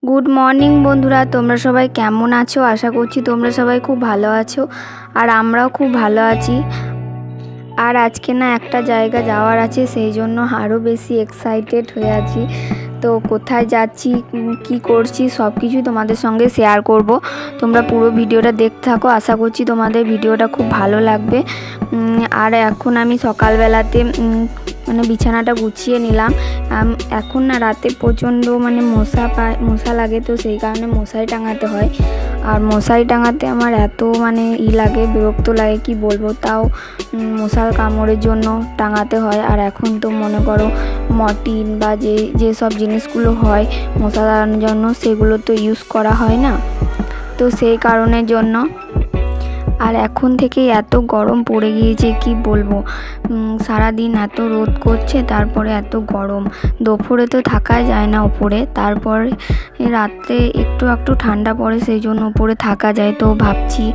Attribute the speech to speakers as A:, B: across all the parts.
A: Good morning বন্ধুরা, তোমরা সবাই কেমন আছো? আশা করছি তোমরা সবাই খুব ভালো আছো আর আমরাও খুব ভালো আছি। আর আজকে না একটা জায়গা যাওয়ার আছে, সেই জন্য আরও বেশি এক্সাইটেড হয়ে আছি। তো কোথায় যাচ্ছি, কি করছি, সব কিছুই তোমাদের সঙ্গে শেয়ার করব। তোমরা পুরো ভিডিওটা দেখতে থাকো, আশা করছি তোমাদের ভিডিওটা খুব ভালো লাগবে। আর এখন আমি সকালবেলাতে বিছানাটা গুছিয়ে নিলাম। এখন না রাতে প্রচণ্ড মশা লাগে, তো সেই কারণে মশারি টাঙাতে হয়। আর মশারি টাঙাতে আমার এত লাগে, বিরক্ত লাগে কি বলবো, তাও মশার কামড়ের জন্য টাঙাতে হয়। আর এখন তো মনে করো মর্টিন বা যে সব জিনিসগুলো হয় মশা তাড়ানোর জন্য, সেগুলো তো ইউজ করা হয় না, তো সেই কারণের জন্য। আর এখন থেকে এত গরম পড়ে গিয়েছে কি বলবো, সারাদিন এত রোদ করছে, তারপরে এত গরম। দুপুরে তো থাকা যায় না উপরে, তারপর রাত্রে একটু ঠান্ডা পড়ে, সেই জন্য উপরে থাকা যায়। তো ভাবছি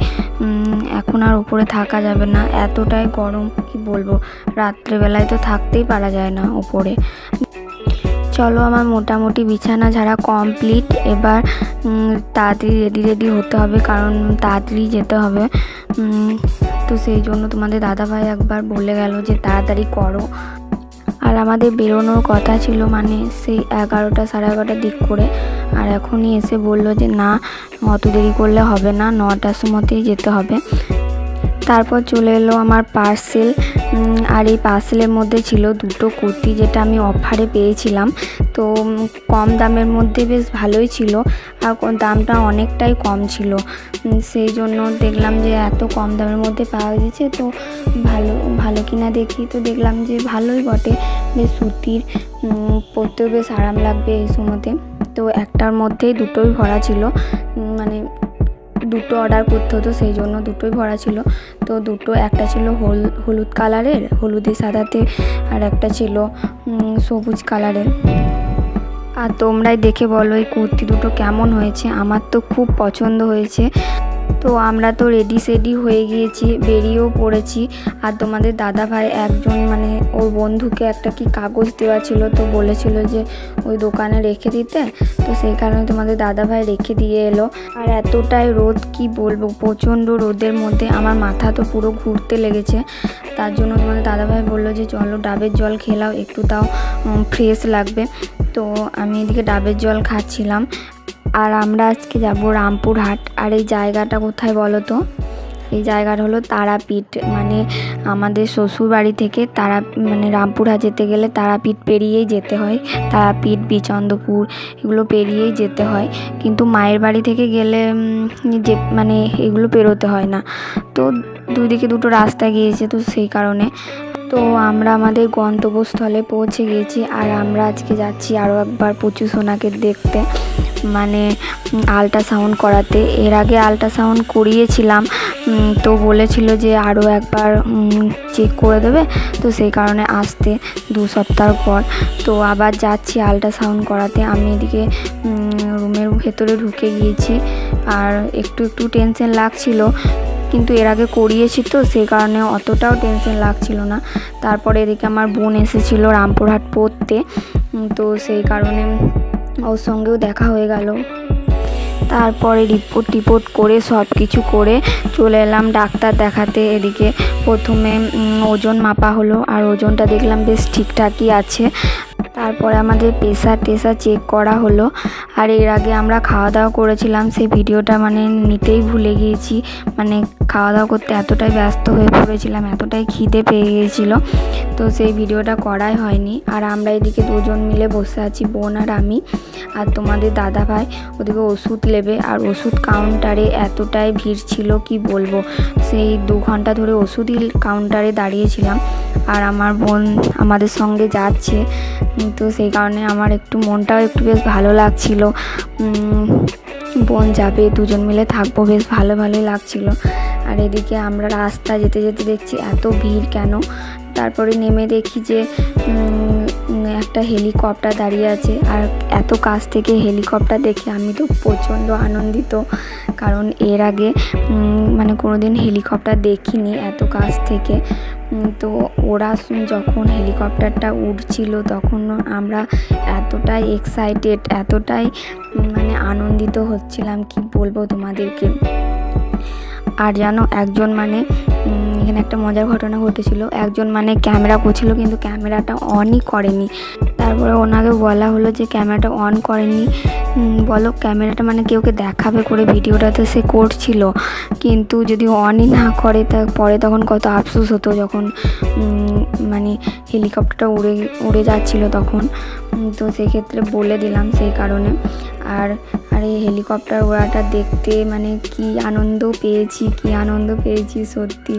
A: এখন আর উপরে থাকা যাবে না, এতটাই গরম কি বলবো। রাত্রেবেলায় তো থাকতেই পারা যায় না উপরে। চলো, আমার মোটামুটি বিছানা ঝাড়া কমপ্লিট। এবার তাড়াতাড়ি রেডি হতে হবে, কারণ তাড়াতাড়ি যেতে হবে। তো সেই জন্য তোমাদের দাদাভাই একবার বলে গেল যে তাড়াতাড়ি করো। আর আমাদের বেরোনোর কথা ছিল সেই 11টা সাড়ে 11টার দিক করে, আর এখনই এসে বলল যে না, অত দেরি করলে হবে না, 9টার সময়তেই যেতে হবে। তারপর চলে এলো আমার পার্সেল। আর এই পার্সেলের মধ্যে ছিল দুটো কুর্তি, যেটা আমি অফারে পেয়েছিলাম। তো কম দামের মধ্যে বেশ ভালোই ছিল, আর দামটা অনেকটাই কম ছিল। সেই জন্য দেখলাম যে এত কম দামের মধ্যে পাওয়া গেছে, তো ভালো কিনা দেখি, তো দেখলাম যে ভালোই বটে, বেশ সুতির, পরতেও বেশ আরাম লাগবে এই সময়তে। তো একটার মধ্যেই দুটোই ভরা ছিল, দুটো অর্ডার করতে হতো, সেই জন্য দুটোই ভরা ছিল। তো একটা ছিল হলুদ কালারের, হলুদে সাদাতে, আর একটা ছিল সবুজ কালারের। আর তোমরাই দেখে বলো এই কুর্তি দুটো কেমন হয়েছে। আমার তো খুব পছন্দ হয়েছে। তো আমরা তো রেডি হয়ে গিয়েছি, বেরিয়েও পড়েছি। আর তোমাদের দাদাভাই একজন ওর বন্ধুকে একটা কি কাগজ দেওয়া ছিল, তো বলেছিল যে ওই দোকানে রেখে দিতে, তো সেই কারণে তোমাদের দাদাভাই রেখে দিয়ে এলো। আর এতটাই রোদ কি বলবো, প্রচণ্ড রোদের মধ্যে আমার মাথা তো পুরো ঘুরতে লেগেছে। তার জন্য তোমাদের দাদাভাই বললো যে চলো ডাবের জল খেলাও, একটু তাও ফ্রেশ লাগবে। তো আমি এদিকে ডাবের জল খাচ্ছিলাম। আর আমরা আজকে যাব রামপুরহাট। আর এই জায়গাটা কোথায় বলো তো? এই জায়গাটা হলো তারাপীঠ। আমাদের শ্বশুর বাড়ি থেকে রামপুরহাট যেতে গেলে তারাপীঠ পেরিয়েই যেতে হয়। তারাপীঠ, বিচন্দ্রপুর এগুলো পেরিয়েই যেতে হয়, কিন্তু মায়ের বাড়ি থেকে গেলে এগুলো পেরোতে হয় না। তো দুদিকে দুটো রাস্তা গিয়েছে, তো সেই কারণে। তো আমরা আমাদের গন্তব্যস্থলে পৌঁছে গিয়েছি। আর আমরা আজকে যাচ্ছি আরও একবার পুচু সোনাকে দেখতে, আল্ট্রাসাউন্ড করাতে। এর আগে আল্ট্রাসাউন্ড করিয়েছিলাম, তো বলেছিল যে আরও একবার চেক করে দেবে, তো সেই কারণে আসতে 2 সপ্তাহ পর। তো আবার যাচ্ছি আল্ট্রাসাউন্ড করাতে। আমি এদিকে রুমের ভেতরে ঢুকে গিয়েছি, আর একটু টেনশন লাগছিল, কিন্তু এর আগে করিয়েছি তো সেই কারণে অতটাও টেনশন লাগছিল না। তারপরে এদিকে আমার বোন এসেছিল রামপুরহাট পড়তে, তো সেই কারণে ওর সঙ্গেও দেখা হয়ে গেল। তারপরে রিপোর্ট করে সব কিছু করে চলে এলাম ডাক্তার দেখাতে। এদিকে প্রথমে ওজন মাপা হলো, আর ওজনটা দেখলাম বেশ ঠিকঠাকই আছে। তারপরে আমাদের প্রেশার চেক করা হলো। আর এর আগে আমরা খাওয়া দাওয়া করেছিলাম, সেই ভিডিওটা নিতেই ভুলে গিয়েছি। খাওয়া দাওয়া করতে এতটাই ব্যস্ত হয়ে পড়েছিলাম, এতটাই খিদে পেয়ে গিয়েছিল, তো সেই ভিডিওটা করাই হয়নি। আর আমরা এদিকে দুজন মিলে বসে আছি, বোন আর আমি। আর তোমাদের দাদাভাই ওদিকে ওষুধ নেবে, আর ওষুধ কাউন্টারে এতটাই ভিড় ছিল কি বলবো, সেই 2 ঘন্টা ধরে ওষুধই কাউন্টারে দাঁড়িয়েছিলাম। আর আমার বোন আমাদের সঙ্গে যাচ্ছে, তো সেই কারণে আমার মনটাও বেশ ভালো লাগছিল। বোন যাবে, দুজন মিলে থাকবো, বেশ ভালোই লাগছিল। আর এদিকে আমরা রাস্তা যেতে দেখছি এত ভিড় কেন। তারপরে নেমে দেখি যে একটা হেলিকপ্টার দাঁড়িয়ে আছে। আর এত কাছ থেকে হেলিকপ্টার দেখে আমি তো প্রচণ্ড আনন্দিত, কারণ এর আগে মানে কোনো দিন হেলিকপ্টার দেখিনি এত কাছ থেকে। তো ওরা যখন হেলিকপ্টারটা উড়ছিল তখন আমরা এতটাই এক্সাইটেড, এতটাই মানে আনন্দিত হচ্ছিলাম, কি বলবো তোমাদেরকে। আর জানো, একজন মানে এখানে একটা মজার ঘটনা ঘটেছিল। একজন মানে ক্যামেরা করছিল কিন্তু ক্যামেরাটা অনই করেনি। তারপরে ওনাকে বলা হলো যে ক্যামেরাটা অন করেনি, বলো ক্যামেরাটা মানে কেউকে দেখাবে করে ভিডিওটা তো সে করছিল, কিন্তু যদি অনই না করে পরে তখন কত আফসোস হতো যখন মানে হেলিকপ্টারটা উড়ে যাচ্ছিল তখন। তো সেক্ষেত্রে বলে দিলাম সেই কারণে। আর এই হেলিকপ্টার ওড়াটা দেখতে মানে কি আনন্দ পেয়েছি সত্যি।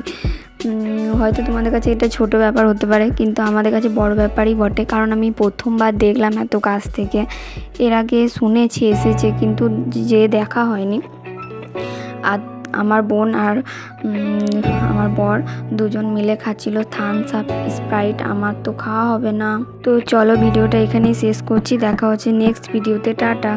A: হয়তো তোমাদের কাছে এটা ছোট ব্যাপার হতে পারে, কিন্তু আমাদের কাছে বড় ব্যাপারই বটে, কারণ আমি প্রথমবার দেখলাম এত কাছ থেকে। এর আগে শুনেছি এসেছে, কিন্তু যে দেখা হয়নি। আর আমার বোন আর আমার বর দুজন মিলে খাচ্ছিল থামস আপ, স্প্রাইট। আমার তো খাওয়া হবে না। তো চলো ভিডিওটা এখানেই শেষ করছি, দেখা হচ্ছে নেক্সট ভিডিওতে, টাটা।